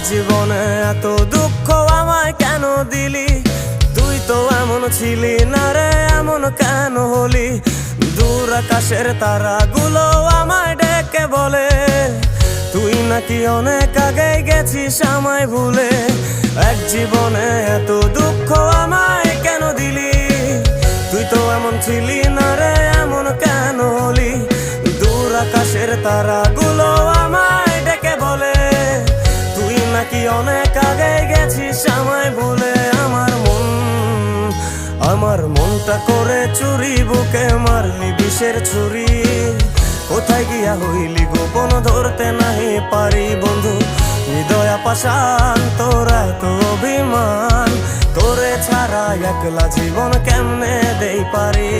জীবনে এত দুঃখ আমায় কেন দিলি? তুই তো এমন ছিলি না রে, এমন কেন হলি? দূর আকাশের তারাগুলো আমায় ডেকে বলে তুই নাকি অনেক আগে গেছিস আমায় ভুলে। এক জীবনে এত দুঃখ আমায় কেন দিলি? তুই তো এমন ছিলি না রে, এমন কেন হলি? দূর আকাশের তারাগুলো আমায় ডেকে বলে তুই নাকি অনেক আগে গেছিস আমায় ভুলে। আমার মনটা করে চুরি, বুকে মারলি বিষের ছুরি। কোথায় গিয়া হইলি গোপন ধরতে নাহি পারি বন্ধু। হৃদয় পাষাণ তোর এত অভিমান, তোরে ছাড়া একলা জীবন কেমনে দেই পারি?